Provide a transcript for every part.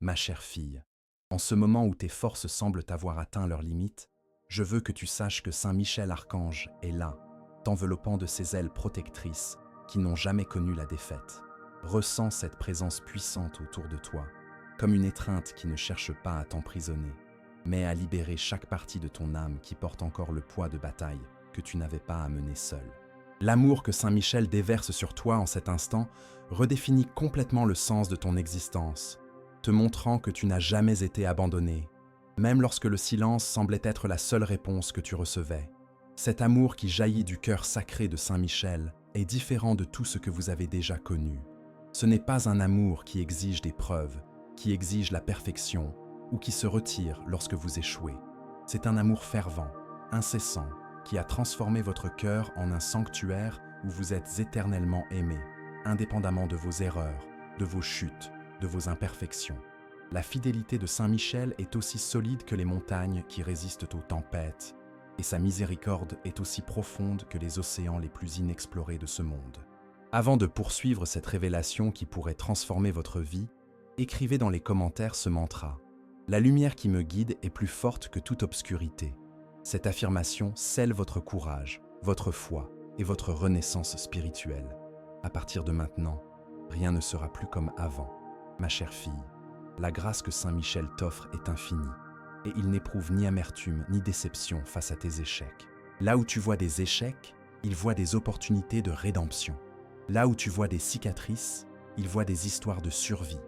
Ma chère fille, en ce moment où tes forces semblent avoir atteint leurs limites, je veux que tu saches que Saint Michel Archange est là, t'enveloppant de ses ailes protectrices qui n'ont jamais connu la défaite. Ressens cette présence puissante autour de toi, comme une étreinte qui ne cherche pas à t'emprisonner, mais à libérer chaque partie de ton âme qui porte encore le poids de bataille que tu n'avais pas à mener seul. L'amour que Saint Michel déverse sur toi en cet instant redéfinit complètement le sens de ton existence, te montrant que tu n'as jamais été abandonné, même lorsque le silence semblait être la seule réponse que tu recevais. Cet amour qui jaillit du cœur sacré de Saint Michel est différent de tout ce que vous avez déjà connu. Ce n'est pas un amour qui exige des preuves, qui exige la perfection ou qui se retire lorsque vous échouez. C'est un amour fervent, incessant, qui a transformé votre cœur en un sanctuaire où vous êtes éternellement aimé, indépendamment de vos erreurs, de vos chutes, de vos imperfections. La fidélité de Saint Michel est aussi solide que les montagnes qui résistent aux tempêtes, et sa miséricorde est aussi profonde que les océans les plus inexplorés de ce monde. Avant de poursuivre cette révélation qui pourrait transformer votre vie, écrivez dans les commentaires ce mantra. La lumière qui me guide est plus forte que toute obscurité. Cette affirmation scelle votre courage, votre foi et votre renaissance spirituelle. À partir de maintenant, rien ne sera plus comme avant. Ma chère fille, la grâce que Saint Michel t'offre est infinie, et il n'éprouve ni amertume ni déception face à tes échecs. Là où tu vois des échecs, il voit des opportunités de rédemption. Là où tu vois des cicatrices, il voit des histoires de survie.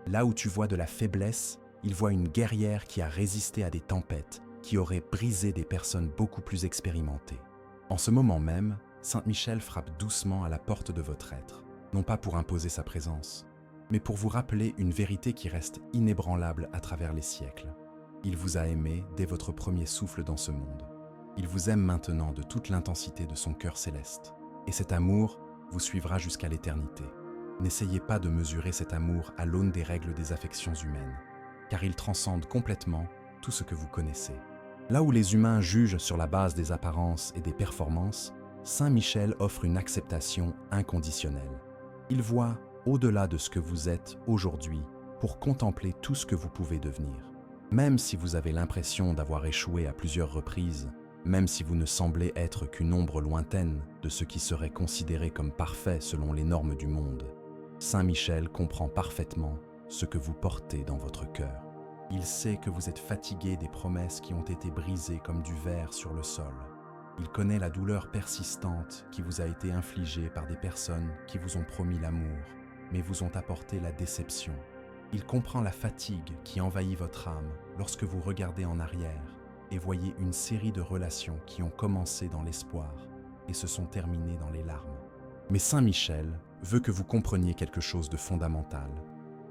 Là où tu vois de la faiblesse, il voit une guerrière qui a résisté à des tempêtes, qui aurait brisé des personnes beaucoup plus expérimentées. En ce moment même, Saint Michel frappe doucement à la porte de votre être, non pas pour imposer sa présence, mais pour vous rappeler une vérité qui reste inébranlable à travers les siècles. Il vous a aimé dès votre premier souffle dans ce monde. Il vous aime maintenant de toute l'intensité de son cœur céleste. Et cet amour vous suivra jusqu'à l'éternité. N'essayez pas de mesurer cet amour à l'aune des règles des affections humaines, car il transcende complètement tout ce que vous connaissez. Là où les humains jugent sur la base des apparences et des performances, Saint Michel offre une acceptation inconditionnelle. Il voit au-delà de ce que vous êtes aujourd'hui pour contempler tout ce que vous pouvez devenir. Même si vous avez l'impression d'avoir échoué à plusieurs reprises, même si vous ne semblez être qu'une ombre lointaine de ce qui serait considéré comme parfait selon les normes du monde, Saint Michel comprend parfaitement ce que vous portez dans votre cœur. Il sait que vous êtes fatigué des promesses qui ont été brisées comme du verre sur le sol. Il connaît la douleur persistante qui vous a été infligée par des personnes qui vous ont promis l'amour, mais vous ont apporté la déception. Il comprend la fatigue qui envahit votre âme lorsque vous regardez en arrière et voyez une série de relations qui ont commencé dans l'espoir et se sont terminées dans les larmes. Mais Saint Michel veut que vous compreniez quelque chose de fondamental.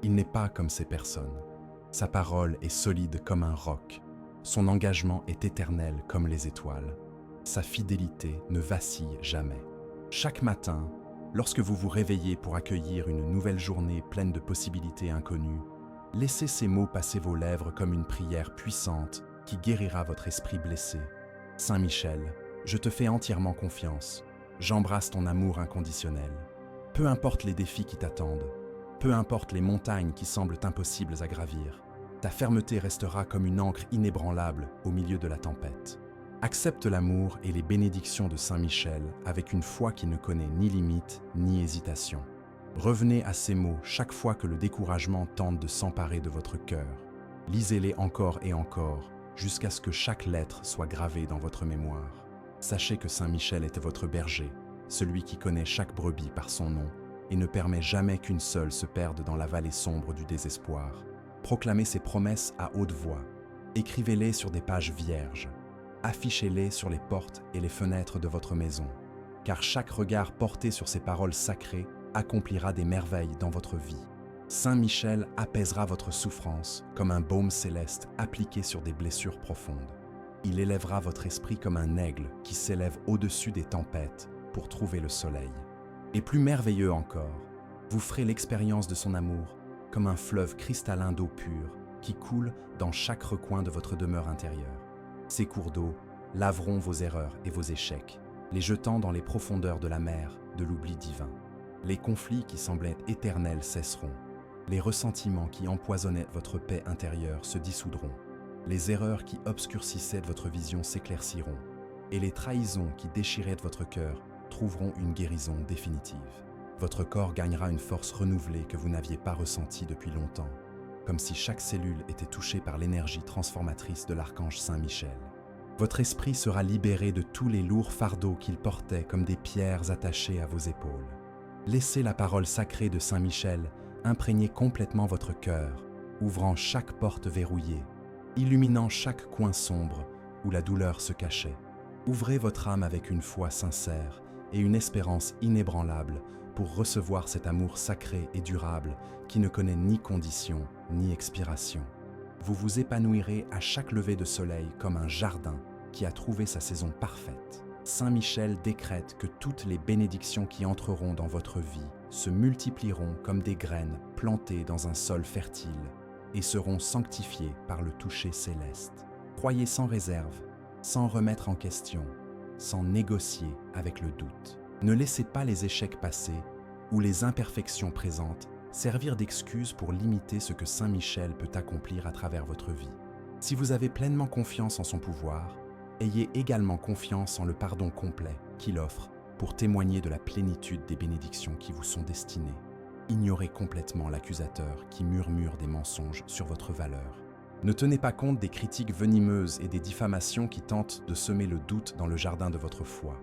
Il n'est pas comme ces personnes. Sa parole est solide comme un roc. Son engagement est éternel comme les étoiles. Sa fidélité ne vacille jamais. Chaque matin, lorsque vous vous réveillez pour accueillir une nouvelle journée pleine de possibilités inconnues, laissez ces mots passer vos lèvres comme une prière puissante qui guérira votre esprit blessé. Saint Michel, je te fais entièrement confiance. J'embrasse ton amour inconditionnel. Peu importe les défis qui t'attendent, peu importe les montagnes qui semblent impossibles à gravir, ta fermeté restera comme une ancre inébranlable au milieu de la tempête. Accepte l'amour et les bénédictions de Saint Michel avec une foi qui ne connaît ni limite ni hésitation. Revenez à ces mots chaque fois que le découragement tente de s'emparer de votre cœur. Lisez-les encore et encore, jusqu'à ce que chaque lettre soit gravée dans votre mémoire. Sachez que Saint Michel est votre berger, celui qui connaît chaque brebis par son nom et ne permet jamais qu'une seule se perde dans la vallée sombre du désespoir. Proclamez ses promesses à haute voix. Écrivez-les sur des pages vierges. Affichez-les sur les portes et les fenêtres de votre maison, car chaque regard porté sur ces paroles sacrées accomplira des merveilles dans votre vie. Saint Michel apaisera votre souffrance comme un baume céleste appliqué sur des blessures profondes. Il élèvera votre esprit comme un aigle qui s'élève au-dessus des tempêtes pour trouver le soleil. Et plus merveilleux encore, vous ferez l'expérience de son amour comme un fleuve cristallin d'eau pure qui coule dans chaque recoin de votre demeure intérieure. Ces cours d'eau laveront vos erreurs et vos échecs, les jetant dans les profondeurs de la mer de l'oubli divin. Les conflits qui semblaient éternels cesseront. Les ressentiments qui empoisonnaient votre paix intérieure se dissoudront. Les erreurs qui obscurcissaient votre vision s'éclairciront. Et les trahisons qui déchiraient votre cœur trouveront une guérison définitive. Votre corps gagnera une force renouvelée que vous n'aviez pas ressentie depuis longtemps, comme si chaque cellule était touchée par l'énergie transformatrice de l'archange Saint-Michel. Votre esprit sera libéré de tous les lourds fardeaux qu'il portait comme des pierres attachées à vos épaules. Laissez la parole sacrée de Saint-Michel imprégner complètement votre cœur, ouvrant chaque porte verrouillée, illuminant chaque coin sombre où la douleur se cachait. Ouvrez votre âme avec une foi sincère et une espérance inébranlable pour recevoir cet amour sacré et durable qui ne connaît ni condition ni expiration. Vous vous épanouirez à chaque lever de soleil comme un jardin qui a trouvé sa saison parfaite. Saint Michel décrète que toutes les bénédictions qui entreront dans votre vie se multiplieront comme des graines plantées dans un sol fertile et seront sanctifiées par le toucher céleste. Croyez sans réserve, sans remettre en question, sans négocier avec le doute. Ne laissez pas les échecs passés ou les imperfections présentes servir d'excuse pour limiter ce que Saint Michel peut accomplir à travers votre vie. Si vous avez pleinement confiance en son pouvoir, ayez également confiance en le pardon complet qu'il offre pour témoigner de la plénitude des bénédictions qui vous sont destinées. Ignorez complètement l'accusateur qui murmure des mensonges sur votre valeur. Ne tenez pas compte des critiques venimeuses et des diffamations qui tentent de semer le doute dans le jardin de votre foi.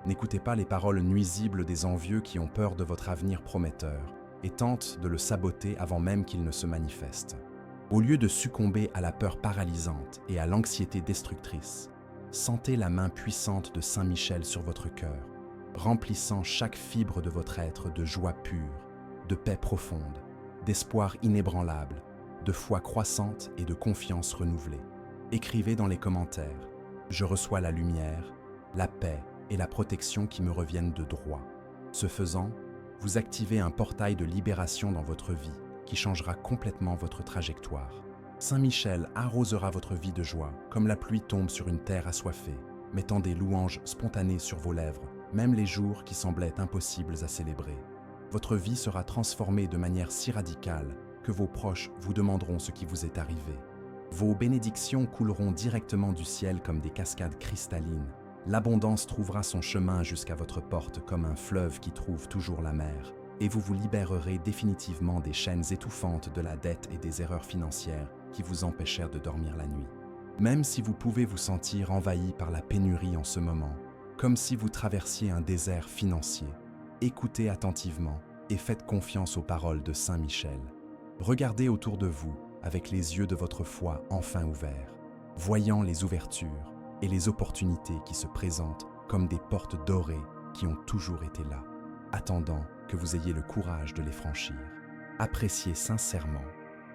N'écoutez pas les paroles nuisibles des envieux qui ont peur de votre avenir prometteur et tentent de le saboter avant même qu'il ne se manifeste. Au lieu de succomber à la peur paralysante et à l'anxiété destructrice, sentez la main puissante de Saint Michel sur votre cœur, remplissant chaque fibre de votre être de joie pure, de paix profonde, d'espoir inébranlable, de foi croissante et de confiance renouvelée. Écrivez dans les commentaires « Je reçois la lumière, la paix et la protection qui me reviennent de droit ». Ce faisant, vous activez un portail de libération dans votre vie qui changera complètement votre trajectoire. Saint Michel arrosera votre vie de joie comme la pluie tombe sur une terre assoiffée, mettant des louanges spontanées sur vos lèvres, même les jours qui semblaient impossibles à célébrer. Votre vie sera transformée de manière si radicale que vos proches vous demanderont ce qui vous est arrivé. Vos bénédictions couleront directement du ciel comme des cascades cristallines. L'abondance trouvera son chemin jusqu'à votre porte comme un fleuve qui trouve toujours la mer, et vous vous libérerez définitivement des chaînes étouffantes de la dette et des erreurs financières qui vous empêchèrent de dormir la nuit. Même si vous pouvez vous sentir envahi par la pénurie en ce moment, comme si vous traversiez un désert financier, écoutez attentivement et faites confiance aux paroles de Saint Michel. Regardez autour de vous avec les yeux de votre foi enfin ouverts, voyant les ouvertures et les opportunités qui se présentent comme des portes dorées qui ont toujours été là, attendant que vous ayez le courage de les franchir. Appréciez sincèrement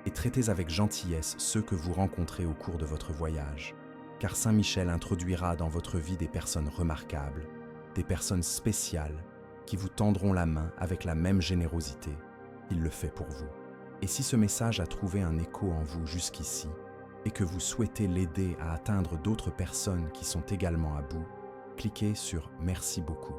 et traitez avec gentillesse ceux que vous rencontrez au cours de votre voyage, car Saint Michel introduira dans votre vie des personnes remarquables, des personnes spéciales qui vous tendront la main avec la même générosité. Il le fait pour vous. Et si ce message a trouvé un écho en vous jusqu'ici, et que vous souhaitez l'aider à atteindre d'autres personnes qui sont également à bout, cliquez sur « Merci beaucoup ».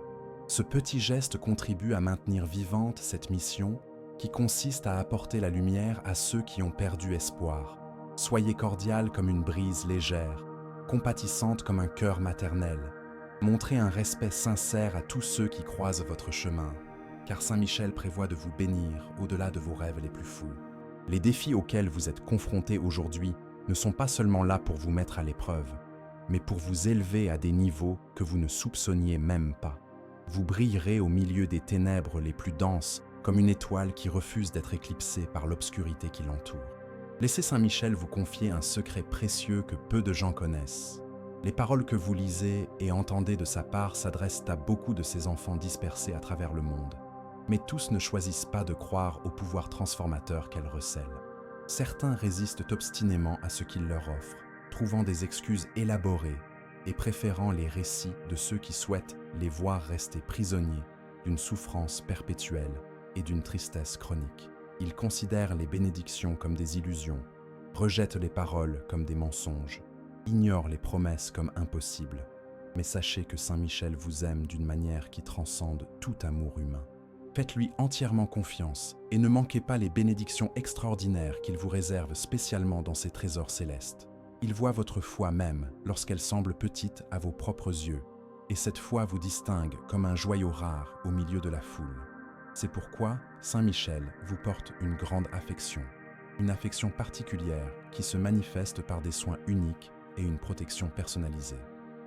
Ce petit geste contribue à maintenir vivante cette mission qui consiste à apporter la lumière à ceux qui ont perdu espoir. Soyez cordial comme une brise légère, compatissante comme un cœur maternel. Montrez un respect sincère à tous ceux qui croisent votre chemin, car Saint Michel prévoit de vous bénir au-delà de vos rêves les plus fous. Les défis auxquels vous êtes confrontés aujourd'hui ne sont pas seulement là pour vous mettre à l'épreuve, mais pour vous élever à des niveaux que vous ne soupçonniez même pas. Vous brillerez au milieu des ténèbres les plus denses, comme une étoile qui refuse d'être éclipsée par l'obscurité qui l'entoure. Laissez Saint Michel vous confier un secret précieux que peu de gens connaissent. Les paroles que vous lisez et entendez de sa part s'adressent à beaucoup de ses enfants dispersés à travers le monde. Mais tous ne choisissent pas de croire au pouvoir transformateur qu'elle recèle. Certains résistent obstinément à ce qu'il leur offre, trouvant des excuses élaborées et préférant les récits de ceux qui souhaitent les voir rester prisonniers d'une souffrance perpétuelle et d'une tristesse chronique. Ils considèrent les bénédictions comme des illusions, rejettent les paroles comme des mensonges, ignorent les promesses comme impossibles. Mais sachez que Saint Michel vous aime d'une manière qui transcende tout amour humain. Faites-lui entièrement confiance et ne manquez pas les bénédictions extraordinaires qu'il vous réserve spécialement dans ses trésors célestes. Il voit votre foi même lorsqu'elle semble petite à vos propres yeux, et cette foi vous distingue comme un joyau rare au milieu de la foule. C'est pourquoi Saint Michel vous porte une grande affection, une affection particulière qui se manifeste par des soins uniques et une protection personnalisée.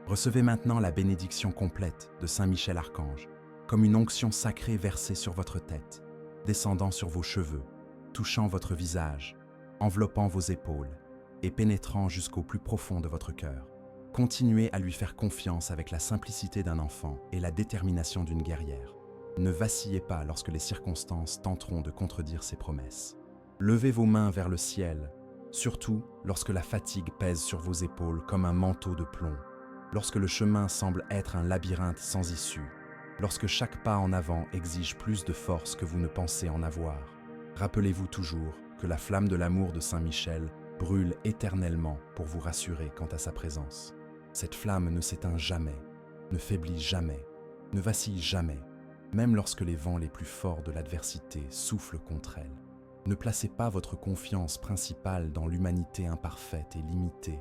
Recevez maintenant la bénédiction complète de Saint Michel Archange, comme une onction sacrée versée sur votre tête, descendant sur vos cheveux, touchant votre visage, enveloppant vos épaules et pénétrant jusqu'au plus profond de votre cœur. Continuez à lui faire confiance avec la simplicité d'un enfant et la détermination d'une guerrière. Ne vacillez pas lorsque les circonstances tenteront de contredire ses promesses. Levez vos mains vers le ciel, surtout lorsque la fatigue pèse sur vos épaules comme un manteau de plomb, lorsque le chemin semble être un labyrinthe sans issue, lorsque chaque pas en avant exige plus de force que vous ne pensez en avoir. Rappelez-vous toujours que la flamme de l'amour de Saint Michel brûle éternellement pour vous rassurer quant à sa présence. Cette flamme ne s'éteint jamais, ne faiblit jamais, ne vacille jamais, même lorsque les vents les plus forts de l'adversité soufflent contre elle. Ne placez pas votre confiance principale dans l'humanité imparfaite et limitée,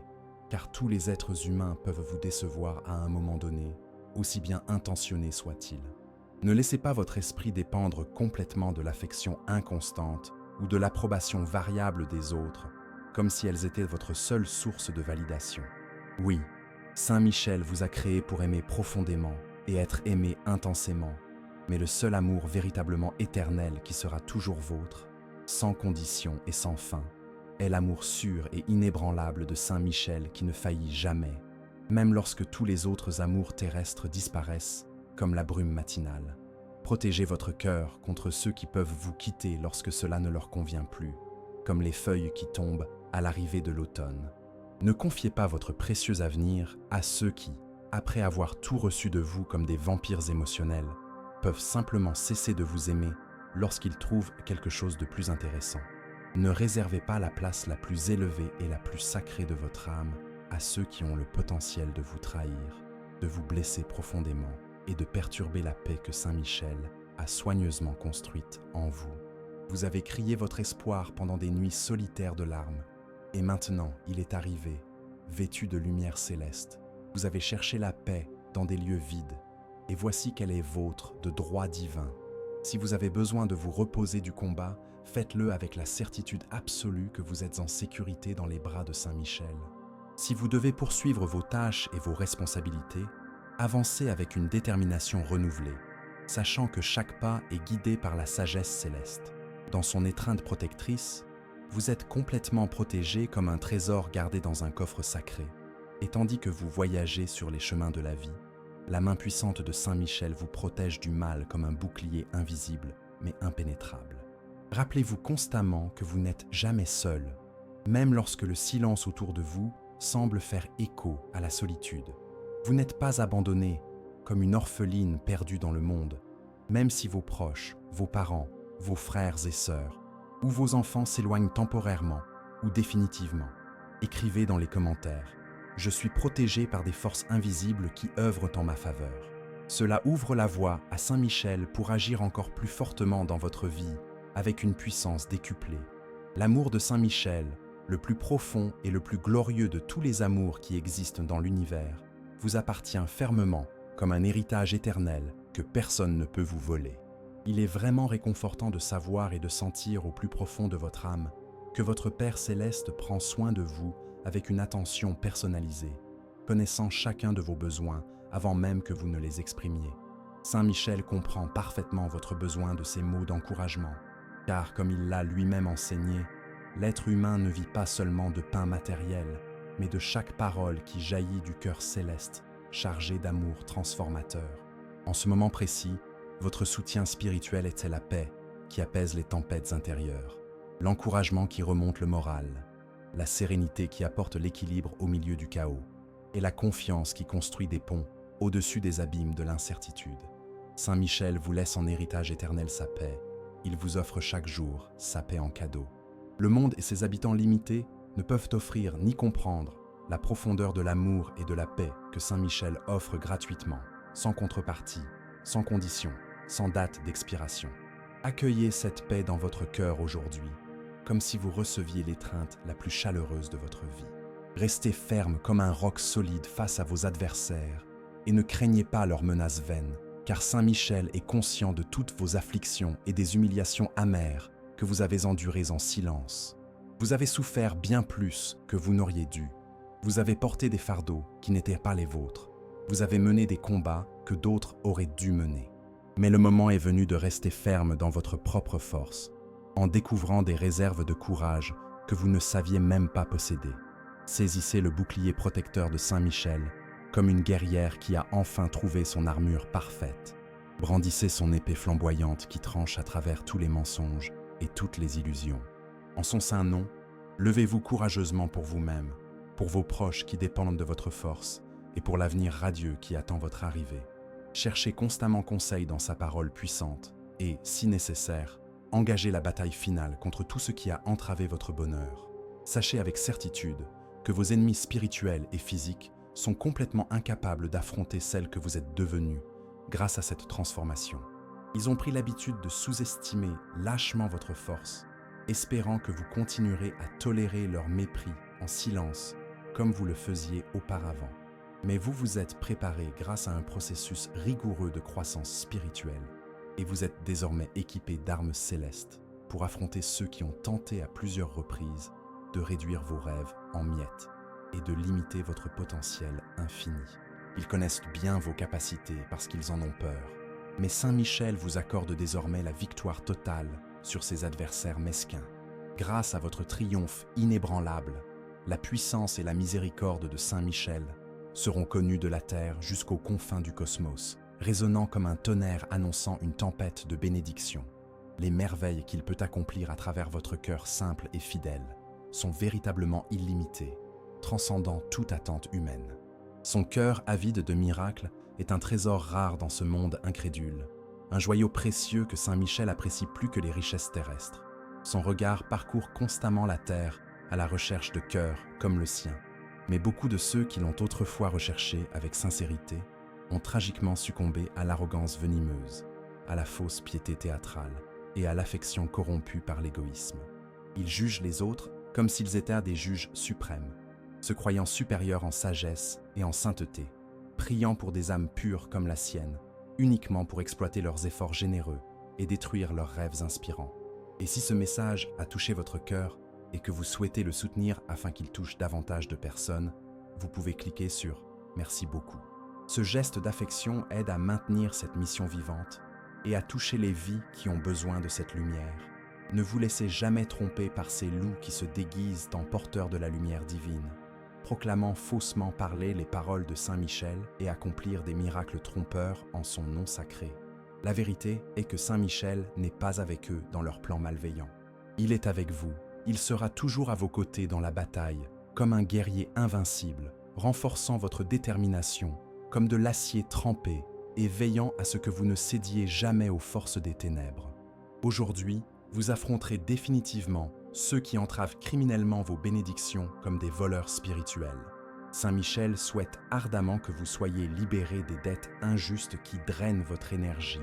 car tous les êtres humains peuvent vous décevoir à un moment donné, aussi bien intentionnés soient-ils. Ne laissez pas votre esprit dépendre complètement de l'affection inconstante ou de l'approbation variable des autres, comme si elles étaient votre seule source de validation. Oui, Saint Michel vous a créé pour aimer profondément et être aimé intensément, mais le seul amour véritablement éternel qui sera toujours vôtre, sans condition et sans fin, est l'amour sûr et inébranlable de Saint Michel qui ne faillit jamais, même lorsque tous les autres amours terrestres disparaissent, comme la brume matinale. Protégez votre cœur contre ceux qui peuvent vous quitter lorsque cela ne leur convient plus, comme les feuilles qui tombent à l'arrivée de l'automne. Ne confiez pas votre précieux avenir à ceux qui, après avoir tout reçu de vous comme des vampires émotionnels, peuvent simplement cesser de vous aimer lorsqu'ils trouvent quelque chose de plus intéressant. Ne réservez pas la place la plus élevée et la plus sacrée de votre âme à ceux qui ont le potentiel de vous trahir, de vous blesser profondément et de perturber la paix que Saint Michel a soigneusement construite en vous. Vous avez crié votre espoir pendant des nuits solitaires de larmes, et maintenant il est arrivé, vêtu de lumière céleste. Vous avez cherché la paix dans des lieux vides, et voici qu'elle est vôtre de droit divin. Si vous avez besoin de vous reposer du combat, faites-le avec la certitude absolue que vous êtes en sécurité dans les bras de Saint Michel. Si vous devez poursuivre vos tâches et vos responsabilités, avancez avec une détermination renouvelée, sachant que chaque pas est guidé par la sagesse céleste. Dans son étreinte protectrice, vous êtes complètement protégé comme un trésor gardé dans un coffre sacré. Et tandis que vous voyagez sur les chemins de la vie, la main puissante de Saint Michel vous protège du mal comme un bouclier invisible mais impénétrable. Rappelez-vous constamment que vous n'êtes jamais seul, même lorsque le silence autour de vous semble faire écho à la solitude. Vous n'êtes pas abandonné comme une orpheline perdue dans le monde, même si vos proches, vos parents, vos frères et sœurs ou vos enfants s'éloignent temporairement ou définitivement. Écrivez dans les commentaires « Je suis protégé par des forces invisibles qui œuvrent en ma faveur ». Cela ouvre la voie à Saint Michel pour agir encore plus fortement dans votre vie avec une puissance décuplée. L'amour de Saint Michel, le plus profond et le plus glorieux de tous les amours qui existent dans l'univers, vous appartient fermement comme un héritage éternel que personne ne peut vous voler. Il est vraiment réconfortant de savoir et de sentir au plus profond de votre âme que votre Père Céleste prend soin de vous avec une attention personnalisée, connaissant chacun de vos besoins avant même que vous ne les exprimiez. Saint Michel comprend parfaitement votre besoin de ces mots d'encouragement, car comme il l'a lui-même enseigné, l'être humain ne vit pas seulement de pain matériel, mais de chaque parole qui jaillit du cœur céleste, chargé d'amour transformateur. En ce moment précis, votre soutien spirituel est la paix qui apaise les tempêtes intérieures, l'encouragement qui remonte le moral, la sérénité qui apporte l'équilibre au milieu du chaos, et la confiance qui construit des ponts au-dessus des abîmes de l'incertitude. Saint Michel vous laisse en héritage éternel sa paix. Il vous offre chaque jour sa paix en cadeau. Le monde et ses habitants limités ne peuvent offrir ni comprendre la profondeur de l'amour et de la paix que Saint Michel offre gratuitement, sans contrepartie, sans condition. sans date d'expiration. Accueillez cette paix dans votre cœur aujourd'hui, comme si vous receviez l'étreinte la plus chaleureuse de votre vie. Restez ferme comme un roc solide face à vos adversaires et ne craignez pas leurs menaces vaines, car Saint Michel est conscient de toutes vos afflictions et des humiliations amères que vous avez endurées en silence. Vous avez souffert bien plus que vous n'auriez dû. Vous avez porté des fardeaux qui n'étaient pas les vôtres. Vous avez mené des combats que d'autres auraient dû mener. Mais le moment est venu de rester ferme dans votre propre force, en découvrant des réserves de courage que vous ne saviez même pas posséder. Saisissez le bouclier protecteur de Saint Michel comme une guerrière qui a enfin trouvé son armure parfaite. Brandissez son épée flamboyante qui tranche à travers tous les mensonges et toutes les illusions. En son saint nom, levez-vous courageusement pour vous-même, pour vos proches qui dépendent de votre force et pour l'avenir radieux qui attend votre arrivée. Cherchez constamment conseil dans sa parole puissante et, si nécessaire, engagez la bataille finale contre tout ce qui a entravé votre bonheur. Sachez avec certitude que vos ennemis spirituels et physiques sont complètement incapables d'affronter celle que vous êtes devenue grâce à cette transformation. Ils ont pris l'habitude de sous-estimer lâchement votre force, espérant que vous continuerez à tolérer leur mépris en silence comme vous le faisiez auparavant. Mais vous vous êtes préparé grâce à un processus rigoureux de croissance spirituelle et vous êtes désormais équipé d'armes célestes pour affronter ceux qui ont tenté à plusieurs reprises de réduire vos rêves en miettes et de limiter votre potentiel infini. Ils connaissent bien vos capacités parce qu'ils en ont peur. Mais Saint Michel vous accorde désormais la victoire totale sur ses adversaires mesquins. Grâce à votre triomphe inébranlable, la puissance et la miséricorde de Saint Michel seront connus de la terre jusqu'aux confins du cosmos, résonnant comme un tonnerre annonçant une tempête de bénédiction. Les merveilles qu'il peut accomplir à travers votre cœur simple et fidèle sont véritablement illimitées, transcendant toute attente humaine. Son cœur avide de miracles est un trésor rare dans ce monde incrédule, un joyau précieux que Saint Michel apprécie plus que les richesses terrestres. Son regard parcourt constamment la terre à la recherche de cœurs comme le sien. Mais beaucoup de ceux qui l'ont autrefois recherché avec sincérité ont tragiquement succombé à l'arrogance venimeuse, à la fausse piété théâtrale et à l'affection corrompue par l'égoïsme. Ils jugent les autres comme s'ils étaient des juges suprêmes, se croyant supérieurs en sagesse et en sainteté, priant pour des âmes pures comme la sienne, uniquement pour exploiter leurs efforts généreux et détruire leurs rêves inspirants. Et si ce message a touché votre cœur et que vous souhaitez le soutenir afin qu'il touche davantage de personnes, vous pouvez cliquer sur « Merci beaucoup ». Ce geste d'affection aide à maintenir cette mission vivante et à toucher les vies qui ont besoin de cette lumière. Ne vous laissez jamais tromper par ces loups qui se déguisent en porteurs de la lumière divine, proclamant faussement parler les paroles de Saint Michel et accomplir des miracles trompeurs en son nom sacré. La vérité est que Saint Michel n'est pas avec eux dans leur plan malveillant. Il est avec vous, il sera toujours à vos côtés dans la bataille, comme un guerrier invincible, renforçant votre détermination, comme de l'acier trempé et veillant à ce que vous ne cédiez jamais aux forces des ténèbres. Aujourd'hui, vous affronterez définitivement ceux qui entravent criminellement vos bénédictions comme des voleurs spirituels. Saint Michel souhaite ardemment que vous soyez libérés des dettes injustes qui drainent votre énergie,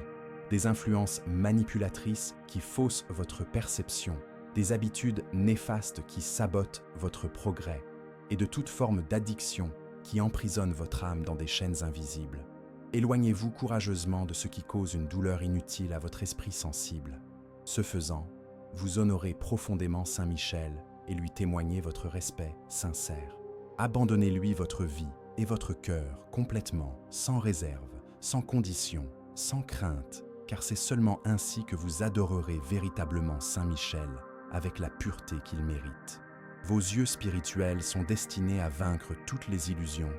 des influences manipulatrices qui faussent votre perception, des habitudes néfastes qui sabotent votre progrès et de toute forme d'addiction qui emprisonne votre âme dans des chaînes invisibles. Éloignez-vous courageusement de ce qui cause une douleur inutile à votre esprit sensible. Ce faisant, vous honorez profondément Saint Michel et lui témoignez votre respect sincère. Abandonnez-lui votre vie et votre cœur complètement, sans réserve, sans condition, sans crainte, car c'est seulement ainsi que vous adorerez véritablement Saint Michel avec la pureté qu'il mérite. Vos yeux spirituels sont destinés à vaincre toutes les illusions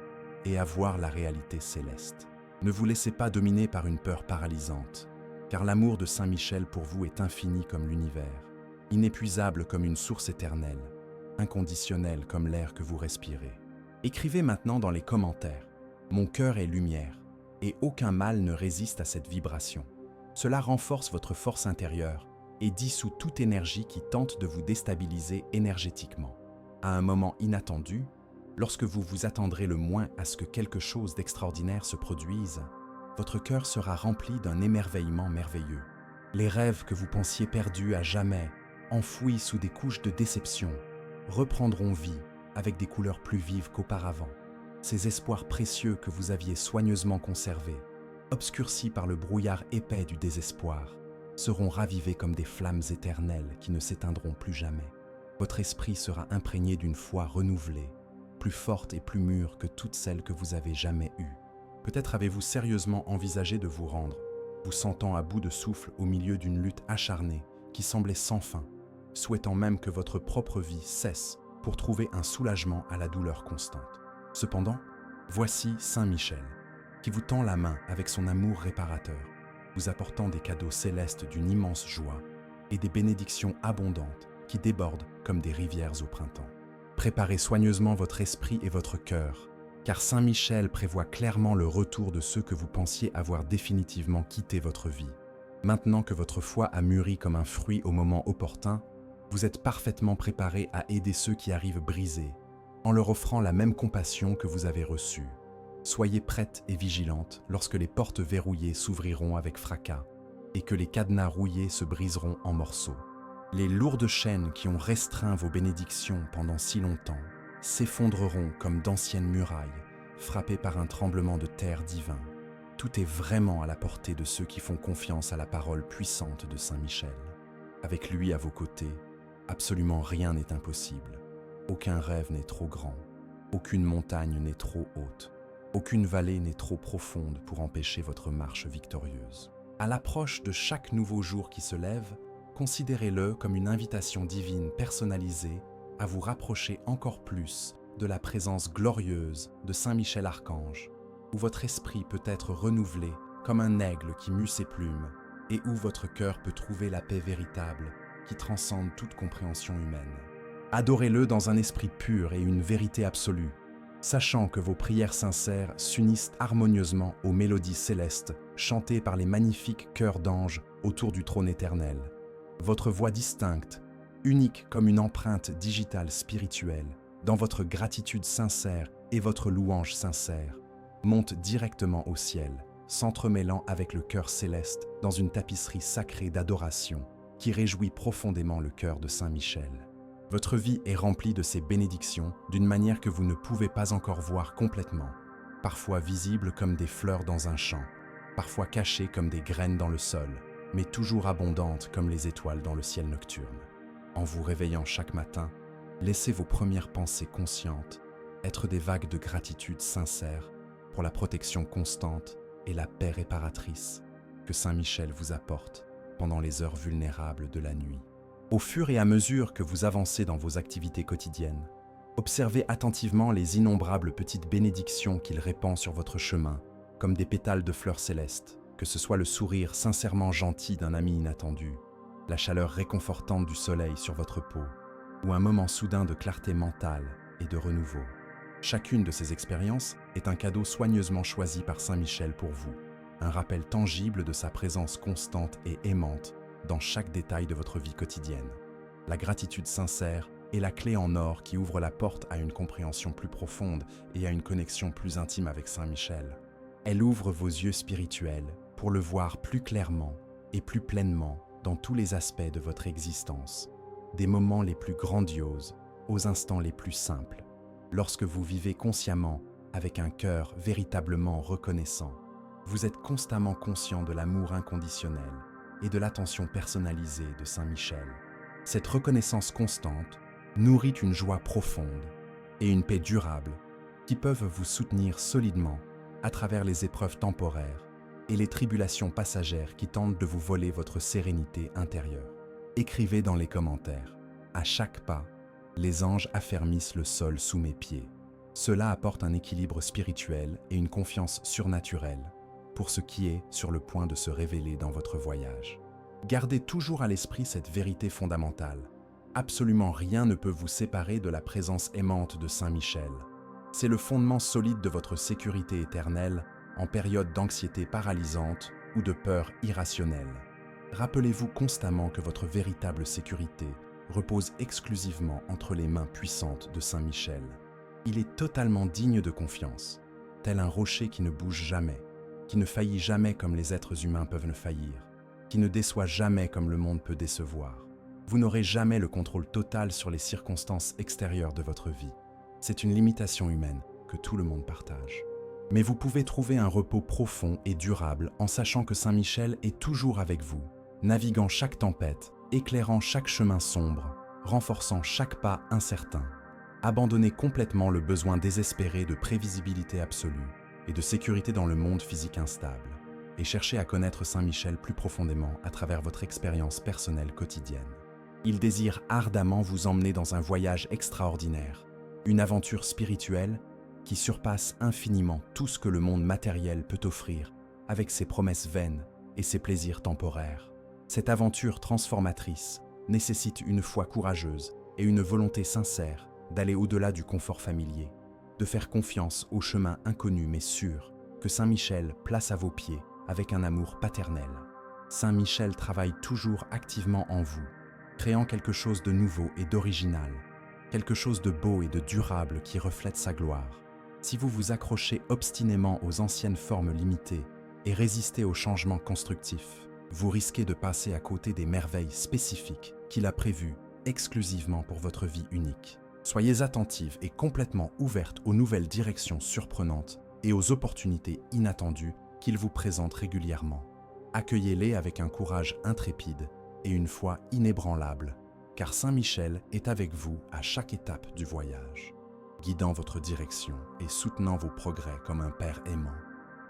et à voir la réalité céleste. Ne vous laissez pas dominer par une peur paralysante, car l'amour de Saint Michel pour vous est infini comme l'univers, inépuisable comme une source éternelle, inconditionnel comme l'air que vous respirez. Écrivez maintenant dans les commentaires « Mon cœur est lumière » et aucun mal ne résiste à cette vibration. Cela renforce votre force intérieure et dissout toute énergie qui tente de vous déstabiliser énergétiquement. À un moment inattendu, lorsque vous vous attendrez le moins à ce que quelque chose d'extraordinaire se produise, votre cœur sera rempli d'un émerveillement merveilleux. Les rêves que vous pensiez perdus à jamais, enfouis sous des couches de déception, reprendront vie avec des couleurs plus vives qu'auparavant. Ces espoirs précieux que vous aviez soigneusement conservés, obscurcis par le brouillard épais du désespoir, seront ravivés comme des flammes éternelles qui ne s'éteindront plus jamais. Votre esprit sera imprégné d'une foi renouvelée, plus forte et plus mûre que toutes celles que vous avez jamais eues. Peut-être avez-vous sérieusement envisagé de vous rendre, vous sentant à bout de souffle au milieu d'une lutte acharnée qui semblait sans fin, souhaitant même que votre propre vie cesse pour trouver un soulagement à la douleur constante. Cependant, voici Saint Michel, qui vous tend la main avec son amour réparateur, vous apportant des cadeaux célestes d'une immense joie et des bénédictions abondantes qui débordent comme des rivières au printemps. Préparez soigneusement votre esprit et votre cœur, car Saint Michel prévoit clairement le retour de ceux que vous pensiez avoir définitivement quitté votre vie. Maintenant que votre foi a mûri comme un fruit au moment opportun, vous êtes parfaitement préparé à aider ceux qui arrivent brisés, en leur offrant la même compassion que vous avez reçue. Soyez prête et vigilante lorsque les portes verrouillées s'ouvriront avec fracas et que les cadenas rouillés se briseront en morceaux. Les lourdes chaînes qui ont restreint vos bénédictions pendant si longtemps s'effondreront comme d'anciennes murailles, frappées par un tremblement de terre divin. Tout est vraiment à la portée de ceux qui font confiance à la parole puissante de Saint Michel. Avec lui à vos côtés, absolument rien n'est impossible. Aucun rêve n'est trop grand, aucune montagne n'est trop haute, aucune vallée n'est trop profonde pour empêcher votre marche victorieuse. À l'approche de chaque nouveau jour qui se lève, considérez-le comme une invitation divine personnalisée à vous rapprocher encore plus de la présence glorieuse de Saint Michel Archange, où votre esprit peut être renouvelé comme un aigle qui mue ses plumes et où votre cœur peut trouver la paix véritable qui transcende toute compréhension humaine. Adorez-le dans un esprit pur et une vérité absolue, sachant que vos prières sincères s'unissent harmonieusement aux mélodies célestes chantées par les magnifiques chœurs d'anges autour du trône éternel. Votre voix distincte, unique comme une empreinte digitale spirituelle, dans votre gratitude sincère et votre louange sincère, monte directement au ciel, s'entremêlant avec le cœur céleste dans une tapisserie sacrée d'adoration qui réjouit profondément le cœur de Saint Michel. Votre vie est remplie de ces bénédictions d'une manière que vous ne pouvez pas encore voir complètement, parfois visibles comme des fleurs dans un champ, parfois cachées comme des graines dans le sol, mais toujours abondantes comme les étoiles dans le ciel nocturne. En vous réveillant chaque matin, laissez vos premières pensées conscientes être des vagues de gratitude sincère pour la protection constante et la paix réparatrice que Saint Michel vous apporte pendant les heures vulnérables de la nuit. Au fur et à mesure que vous avancez dans vos activités quotidiennes, observez attentivement les innombrables petites bénédictions qu'il répand sur votre chemin, comme des pétales de fleurs célestes, que ce soit le sourire sincèrement gentil d'un ami inattendu, la chaleur réconfortante du soleil sur votre peau, ou un moment soudain de clarté mentale et de renouveau. Chacune de ces expériences est un cadeau soigneusement choisi par Saint Michel pour vous, un rappel tangible de sa présence constante et aimante dans chaque détail de votre vie quotidienne. La gratitude sincère est la clé en or qui ouvre la porte à une compréhension plus profonde et à une connexion plus intime avec Saint Michel. Elle ouvre vos yeux spirituels pour le voir plus clairement et plus pleinement dans tous les aspects de votre existence, des moments les plus grandioses aux instants les plus simples, lorsque vous vivez consciemment avec un cœur véritablement reconnaissant. Vous êtes constamment conscient de l'amour inconditionnel et de l'attention personnalisée de Saint Michel. Cette reconnaissance constante nourrit une joie profonde et une paix durable qui peuvent vous soutenir solidement à travers les épreuves temporaires et les tribulations passagères qui tentent de vous voler votre sérénité intérieure. Écrivez dans les commentaires. À chaque pas, les anges affermissent le sol sous mes pieds. Cela apporte un équilibre spirituel et une confiance surnaturelle pour ce qui est sur le point de se révéler dans votre voyage. Gardez toujours à l'esprit cette vérité fondamentale. Absolument rien ne peut vous séparer de la présence aimante de Saint Michel. C'est le fondement solide de votre sécurité éternelle en période d'anxiété paralysante ou de peur irrationnelle. Rappelez-vous constamment que votre véritable sécurité repose exclusivement entre les mains puissantes de Saint Michel. Il est totalement digne de confiance, tel un rocher qui ne bouge jamais, qui ne faillit jamais comme les êtres humains peuvent ne faillir, qui ne déçoit jamais comme le monde peut décevoir. Vous n'aurez jamais le contrôle total sur les circonstances extérieures de votre vie. C'est une limitation humaine que tout le monde partage. Mais vous pouvez trouver un repos profond et durable en sachant que Saint Michel est toujours avec vous, naviguant chaque tempête, éclairant chaque chemin sombre, renforçant chaque pas incertain. Abandonnez complètement le besoin désespéré de prévisibilité absolue et de sécurité dans le monde physique instable, et cherchez à connaître Saint Michel plus profondément à travers votre expérience personnelle quotidienne. Il désire ardemment vous emmener dans un voyage extraordinaire, une aventure spirituelle qui surpasse infiniment tout ce que le monde matériel peut offrir avec ses promesses vaines et ses plaisirs temporaires. Cette aventure transformatrice nécessite une foi courageuse et une volonté sincère d'aller au-delà du confort familier, de faire confiance au chemin inconnu mais sûr que Saint Michel place à vos pieds avec un amour paternel. Saint Michel travaille toujours activement en vous, créant quelque chose de nouveau et d'original, quelque chose de beau et de durable qui reflète sa gloire. Si vous vous accrochez obstinément aux anciennes formes limitées et résistez aux changements constructifs, vous risquez de passer à côté des merveilles spécifiques qu'il a prévues exclusivement pour votre vie unique. Soyez attentive et complètement ouverte aux nouvelles directions surprenantes et aux opportunités inattendues qu'il vous présente régulièrement. Accueillez-les avec un courage intrépide et une foi inébranlable, car Saint Michel est avec vous à chaque étape du voyage, guidant votre direction et soutenant vos progrès comme un père aimant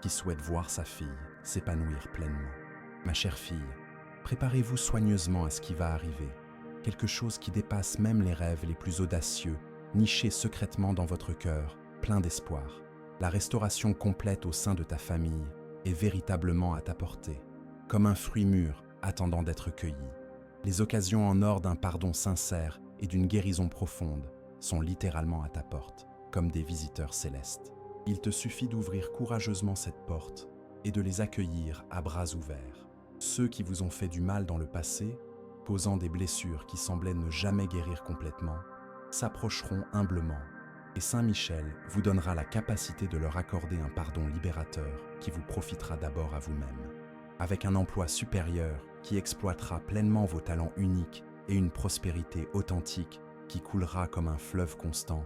qui souhaite voir sa fille s'épanouir pleinement. Ma chère fille, préparez-vous soigneusement à ce qui va arriver, quelque chose qui dépasse même les rêves les plus audacieux, nichés secrètement dans votre cœur, plein d'espoir. La restauration complète au sein de ta famille est véritablement à ta portée, comme un fruit mûr attendant d'être cueilli. Les occasions en or d'un pardon sincère et d'une guérison profonde sont littéralement à ta porte, comme des visiteurs célestes. Il te suffit d'ouvrir courageusement cette porte et de les accueillir à bras ouverts. Ceux qui vous ont fait du mal dans le passé, causant des blessures qui semblaient ne jamais guérir complètement, s'approcheront humblement, et Saint Michel vous donnera la capacité de leur accorder un pardon libérateur qui vous profitera d'abord à vous-même. Avec un emploi supérieur qui exploitera pleinement vos talents uniques et une prospérité authentique qui coulera comme un fleuve constant,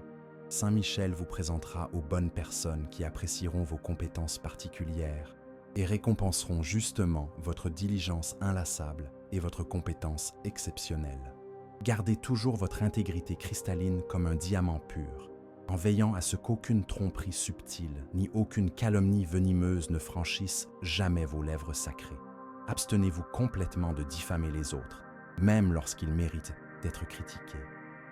Saint Michel vous présentera aux bonnes personnes qui apprécieront vos compétences particulières et récompenseront justement votre diligence inlassable et votre compétence exceptionnelle. Gardez toujours votre intégrité cristalline comme un diamant pur, en veillant à ce qu'aucune tromperie subtile ni aucune calomnie venimeuse ne franchisse jamais vos lèvres sacrées. Abstenez-vous complètement de diffamer les autres, même lorsqu'ils méritent d'être critiqués.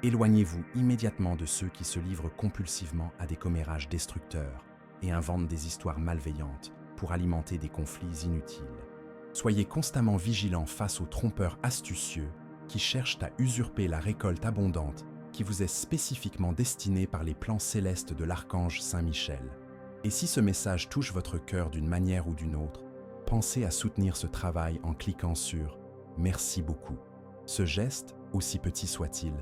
Éloignez-vous immédiatement de ceux qui se livrent compulsivement à des commérages destructeurs et inventent des histoires malveillantes pour alimenter des conflits inutiles. Soyez constamment vigilants face aux trompeurs astucieux qui cherchent à usurper la récolte abondante qui vous est spécifiquement destinée par les plans célestes de l'archange Saint Michel. Et si ce message touche votre cœur d'une manière ou d'une autre, pensez à soutenir ce travail en cliquant sur « Merci beaucoup ». Ce geste, aussi petit soit-il,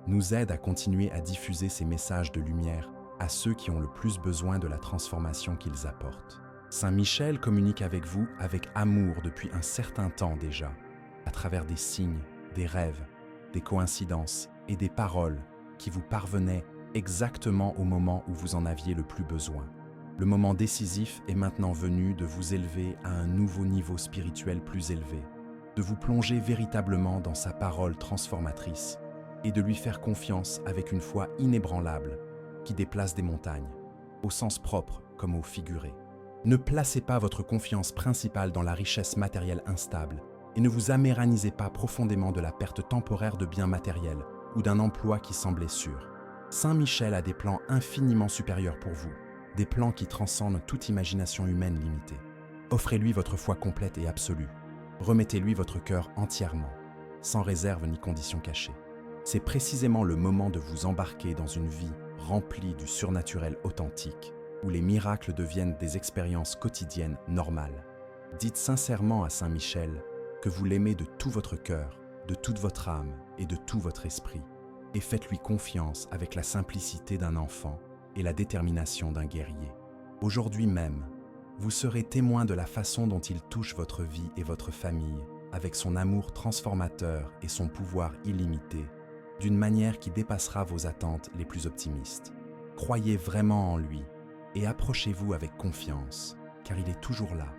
nous aide à continuer à diffuser ces messages de lumière à ceux qui ont le plus besoin de la transformation qu'ils apportent. Saint Michel communique avec vous avec amour depuis un certain temps déjà, à travers des signes, des rêves, des coïncidences et des paroles qui vous parvenaient exactement au moment où vous en aviez le plus besoin. Le moment décisif est maintenant venu de vous élever à un nouveau niveau spirituel plus élevé, de vous plonger véritablement dans sa parole transformatrice et de lui faire confiance avec une foi inébranlable qui déplace des montagnes, au sens propre comme au figuré. Ne placez pas votre confiance principale dans la richesse matérielle instable et ne vous améranisez pas profondément de la perte temporaire de biens matériels ou d'un emploi qui semblait sûr. Saint Michel a des plans infiniment supérieurs pour vous, des plans qui transcendent toute imagination humaine limitée. Offrez-lui votre foi complète et absolue. Remettez-lui votre cœur entièrement, sans réserve ni condition cachée. C'est précisément le moment de vous embarquer dans une vie remplie du surnaturel authentique, où les miracles deviennent des expériences quotidiennes normales. Dites sincèrement à Saint Michel que vous l'aimez de tout votre cœur, de toute votre âme et de tout votre esprit, et faites-lui confiance avec la simplicité d'un enfant et la détermination d'un guerrier. Aujourd'hui même, Vous serez témoin de la façon dont il touche votre vie et votre famille, avec son amour transformateur et son pouvoir illimité, d'une manière qui dépassera vos attentes les plus optimistes. Croyez vraiment en lui et approchez-vous avec confiance, car il est toujours là,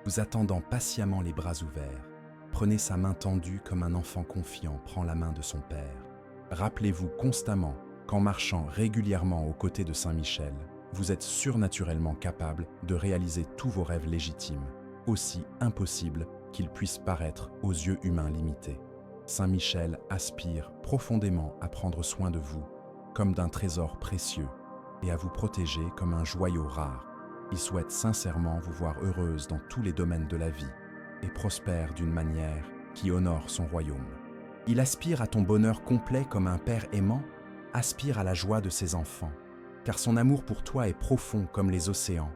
vous attendant patiemment les bras ouverts. Prenez sa main tendue comme un enfant confiant prend la main de son père. Rappelez-vous constamment qu'en marchant régulièrement aux côtés de Saint Michel, vous êtes surnaturellement capable de réaliser tous vos rêves légitimes, aussi impossibles qu'ils puissent paraître aux yeux humains limités. Saint Michel aspire profondément à prendre soin de vous, comme d'un trésor précieux, et à vous protéger comme un joyau rare. Il souhaite sincèrement vous voir heureuse dans tous les domaines de la vie, et prospère d'une manière qui honore son royaume. Il aspire à ton bonheur complet comme un père aimant aspire à la joie de ses enfants, car son amour pour toi est profond comme les océans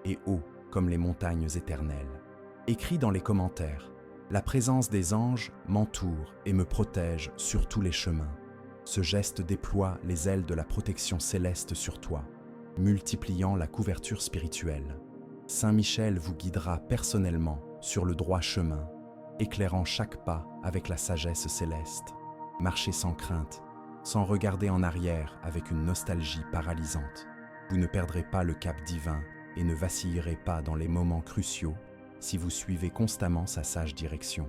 et haut comme les montagnes éternelles. Écris dans les commentaires: la présence des anges m'entoure et me protège sur tous les chemins. Ce geste déploie les ailes de la protection céleste sur toi, multipliant la couverture spirituelle. Saint Michel vous guidera personnellement sur le droit chemin, éclairant chaque pas avec la sagesse céleste. Marchez sans crainte, sans regarder en arrière avec une nostalgie paralysante. Vous ne perdrez pas le cap divin et ne vacillerez pas dans les moments cruciaux si vous suivez constamment sa sage direction.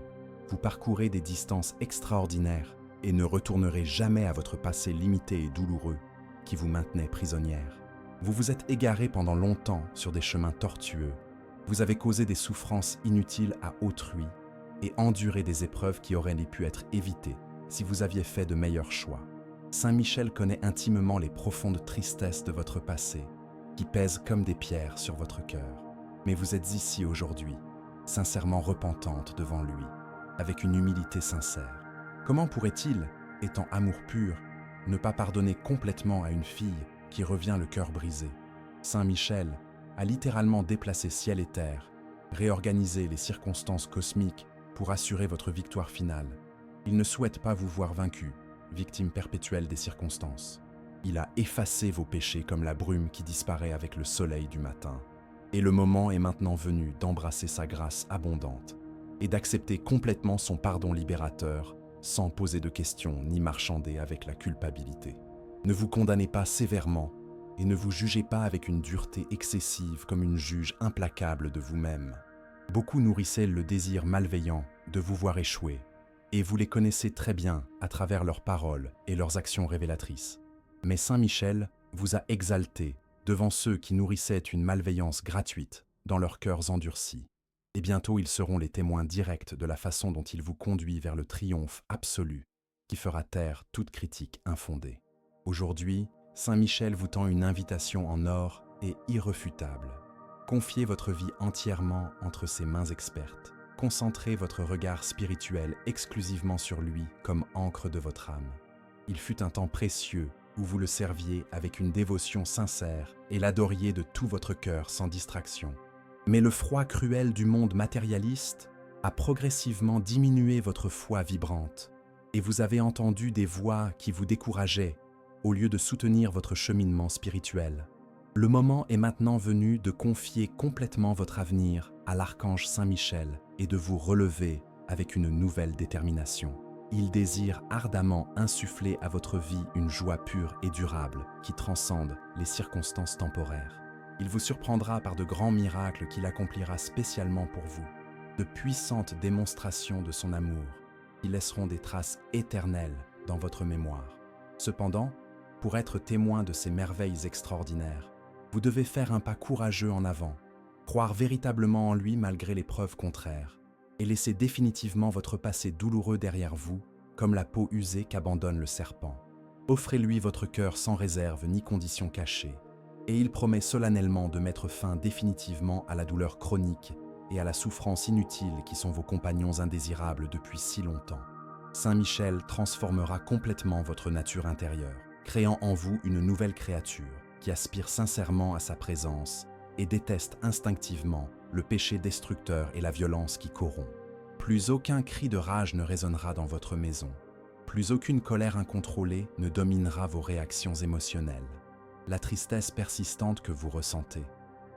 Vous parcourez des distances extraordinaires et ne retournerez jamais à votre passé limité et douloureux qui vous maintenait prisonnière. Vous vous êtes égaré pendant longtemps sur des chemins tortueux. Vous avez causé des souffrances inutiles à autrui et enduré des épreuves qui auraient pu être évitées si vous aviez fait de meilleurs choix. Saint Michel connaît intimement les profondes tristesses de votre passé, qui pèsent comme des pierres sur votre cœur. Mais vous êtes ici aujourd'hui, sincèrement repentante devant lui, avec une humilité sincère. Comment pourrait-il, étant amour pur, ne pas pardonner complètement à une fille qui revient le cœur brisé? Saint Michel a littéralement déplacé ciel et terre, réorganisé les circonstances cosmiques pour assurer votre victoire finale. Il ne souhaite pas vous voir vaincu, victime perpétuelle des circonstances. Il a effacé vos péchés comme la brume qui disparaît avec le soleil du matin. Et le moment est maintenant venu d'embrasser sa grâce abondante et d'accepter complètement son pardon libérateur sans poser de questions ni marchander avec la culpabilité. Ne vous condamnez pas sévèrement et ne vous jugez pas avec une dureté excessive comme une juge implacable de vous-même. Beaucoup nourrissaient le désir malveillant de vous voir échouer, et vous les connaissez très bien à travers leurs paroles et leurs actions révélatrices. Mais Saint Michel vous a exalté devant ceux qui nourrissaient une malveillance gratuite dans leurs cœurs endurcis. Et bientôt ils seront les témoins directs de la façon dont il vous conduit vers le triomphe absolu qui fera taire toute critique infondée. Aujourd'hui, Saint Michel vous tend une invitation en or et irréfutable. Confiez votre vie entièrement entre ses mains expertes. Concentrez votre regard spirituel exclusivement sur lui comme encre de votre âme. Il fut un temps précieux où vous le serviez avec une dévotion sincère et l'adoriez de tout votre cœur sans distraction. Mais le froid cruel du monde matérialiste a progressivement diminué votre foi vibrante et vous avez entendu des voix qui vous décourageaient au lieu de soutenir votre cheminement spirituel. Le moment est maintenant venu de confier complètement votre avenir à l'archange Saint Michel et de vous relever avec une nouvelle détermination. Il désire ardemment insuffler à votre vie une joie pure et durable qui transcende les circonstances temporaires. Il vous surprendra par de grands miracles qu'il accomplira spécialement pour vous, de puissantes démonstrations de son amour qui laisseront des traces éternelles dans votre mémoire. Cependant, pour être témoin de ces merveilles extraordinaires, vous devez faire un pas courageux en avant, croire véritablement en lui malgré les preuves contraires, et laisser définitivement votre passé douloureux derrière vous, comme la peau usée qu'abandonne le serpent. Offrez-lui votre cœur sans réserve ni condition cachée, et il promet solennellement de mettre fin définitivement à la douleur chronique et à la souffrance inutile qui sont vos compagnons indésirables depuis si longtemps. Saint Michel transformera complètement votre nature intérieure, créant en vous une nouvelle créature qui aspire sincèrement à sa présence et déteste instinctivement le péché destructeur et la violence qui corrompt. Plus aucun cri de rage ne résonnera dans votre maison. Plus aucune colère incontrôlée ne dominera vos réactions émotionnelles. La tristesse persistante que vous ressentez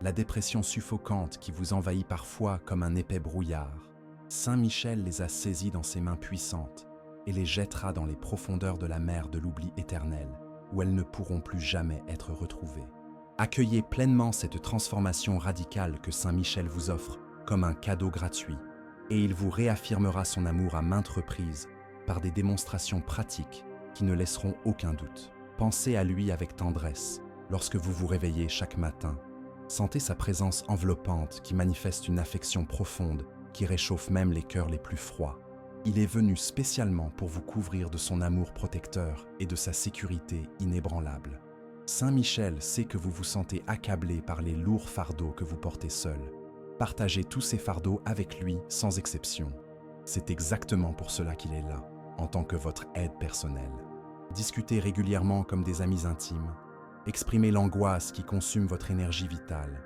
la dépression suffocante qui vous envahit parfois comme un épais brouillard. Saint Michel les a saisis dans ses mains puissantes et les jettera dans les profondeurs de la mer de l'oubli éternel, où elles ne pourront plus jamais être retrouvées. Accueillez pleinement cette transformation radicale que Saint Michel vous offre comme un cadeau gratuit, et il vous réaffirmera son amour à maintes reprises par des démonstrations pratiques qui ne laisseront aucun doute. Pensez à lui avec tendresse lorsque vous vous réveillez chaque matin. Sentez sa présence enveloppante qui manifeste une affection profonde qui réchauffe même les cœurs les plus froids. Il est venu spécialement pour vous couvrir de son amour protecteur et de sa sécurité inébranlable. Saint Michel sait que vous vous sentez accablé par les lourds fardeaux que vous portez seul. Partagez tous ces fardeaux avec lui sans exception. C'est exactement pour cela qu'il est là, en tant que votre aide personnelle. Discutez régulièrement comme des amis intimes. Exprimez l'angoisse qui consume votre énergie vitale.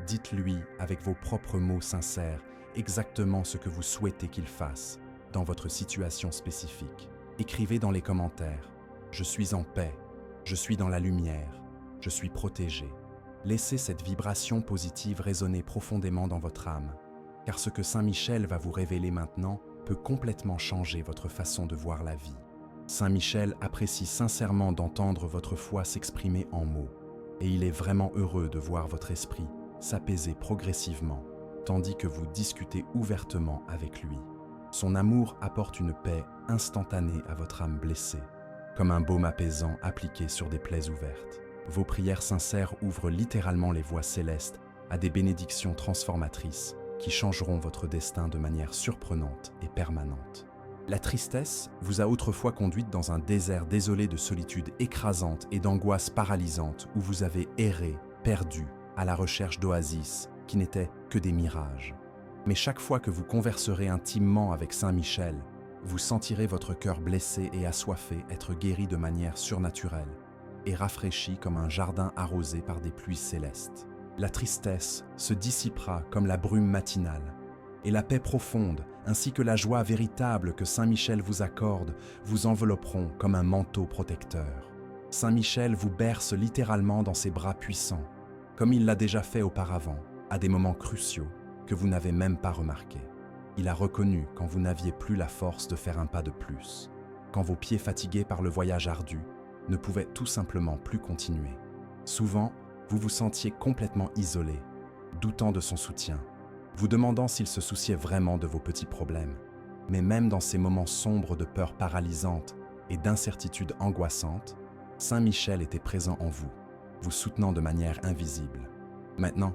Dites-lui, avec vos propres mots sincères, exactement ce que vous souhaitez qu'il fasse dans votre situation spécifique. Écrivez dans les commentaires « Je suis en paix »,« Je suis dans la lumière »,« Je suis protégé ». Laissez cette vibration positive résonner profondément dans votre âme, car ce que Saint Michel va vous révéler maintenant peut complètement changer votre façon de voir la vie. Saint Michel apprécie sincèrement d'entendre votre foi s'exprimer en mots, et il est vraiment heureux de voir votre esprit s'apaiser progressivement, tandis que vous discutez ouvertement avec lui. Son amour apporte une paix instantanée à votre âme blessée, comme un baume apaisant appliqué sur des plaies ouvertes. Vos prières sincères ouvrent littéralement les voies célestes à des bénédictions transformatrices qui changeront votre destin de manière surprenante et permanente. La tristesse vous a autrefois conduite dans un désert désolé de solitude écrasante et d'angoisse paralysante où vous avez erré, perdu, à la recherche d'oasis qui n'étaient que des mirages. Mais chaque fois que vous converserez intimement avec Saint Michel, vous sentirez votre cœur blessé et assoiffé être guéri de manière surnaturelle et rafraîchi comme un jardin arrosé par des pluies célestes. La tristesse se dissipera comme la brume matinale, et la paix profonde, ainsi que la joie véritable que Saint Michel vous accorde, vous envelopperont comme un manteau protecteur. Saint Michel vous berce littéralement dans ses bras puissants, comme il l'a déjà fait auparavant, à des moments cruciaux que vous n'avez même pas remarqués. Il a reconnu quand vous n'aviez plus la force de faire un pas de plus, quand vos pieds fatigués par le voyage ardu ne pouvaient tout simplement plus continuer. Souvent, vous vous sentiez complètement isolé, doutant de son soutien, vous demandant s'il se souciait vraiment de vos petits problèmes. Mais même dans ces moments sombres de peur paralysante et d'incertitude angoissante, Saint Michel était présent en vous, vous soutenant de manière invisible. Maintenant,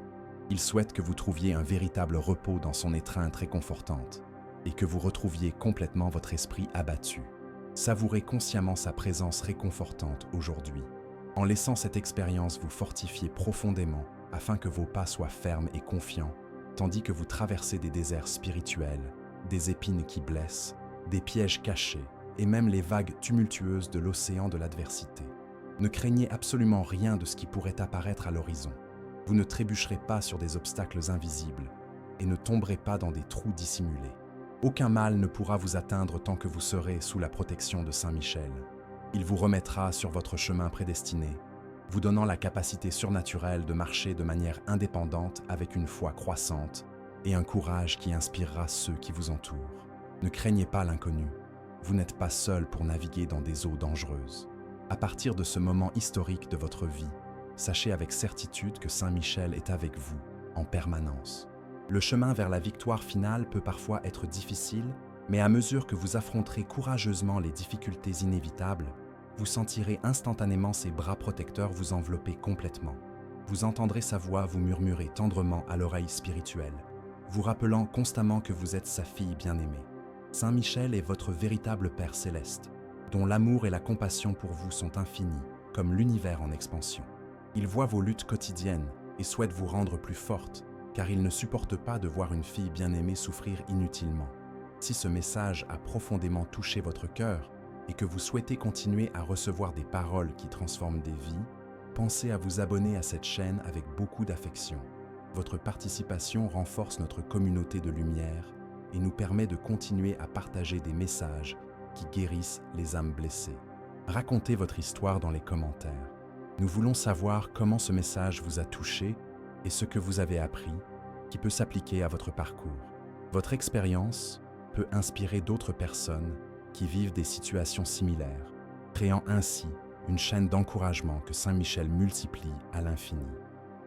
il souhaite que vous trouviez un véritable repos dans son étreinte réconfortante et que vous retrouviez complètement votre esprit abattu. Savourez consciemment sa présence réconfortante aujourd'hui, en laissant cette expérience vous fortifier profondément afin que vos pas soient fermes et confiants, tandis que vous traversez des déserts spirituels, des épines qui blessent, des pièges cachés et même les vagues tumultueuses de l'océan de l'adversité. Ne craignez absolument rien de ce qui pourrait apparaître à l'horizon. Vous ne trébucherez pas sur des obstacles invisibles et ne tomberez pas dans des trous dissimulés. Aucun mal ne pourra vous atteindre tant que vous serez sous la protection de Saint Michel. Il vous remettra sur votre chemin prédestiné, vous donnant la capacité surnaturelle de marcher de manière indépendante avec une foi croissante et un courage qui inspirera ceux qui vous entourent. Ne craignez pas l'inconnu, vous n'êtes pas seul pour naviguer dans des eaux dangereuses. À partir de ce moment historique de votre vie, sachez avec certitude que Saint Michel est avec vous, en permanence. Le chemin vers la victoire finale peut parfois être difficile, mais à mesure que vous affronterez courageusement les difficultés inévitables, vous sentirez instantanément ses bras protecteurs vous envelopper complètement. Vous entendrez sa voix vous murmurer tendrement à l'oreille spirituelle, vous rappelant constamment que vous êtes sa fille bien-aimée. Saint Michel est votre véritable Père céleste, dont l'amour et la compassion pour vous sont infinis, comme l'univers en expansion. Il voit vos luttes quotidiennes et souhaite vous rendre plus forte, car il ne supporte pas de voir une fille bien-aimée souffrir inutilement. Si ce message a profondément touché votre cœur et que vous souhaitez continuer à recevoir des paroles qui transforment des vies, pensez à vous abonner à cette chaîne avec beaucoup d'affection. Votre participation renforce notre communauté de lumière et nous permet de continuer à partager des messages qui guérissent les âmes blessées. Racontez votre histoire dans les commentaires. Nous voulons savoir comment ce message vous a touché et ce que vous avez appris qui peut s'appliquer à votre parcours. Votre expérience peut inspirer d'autres personnes qui vivent des situations similaires, créant ainsi une chaîne d'encouragement que Saint Michel multiplie à l'infini.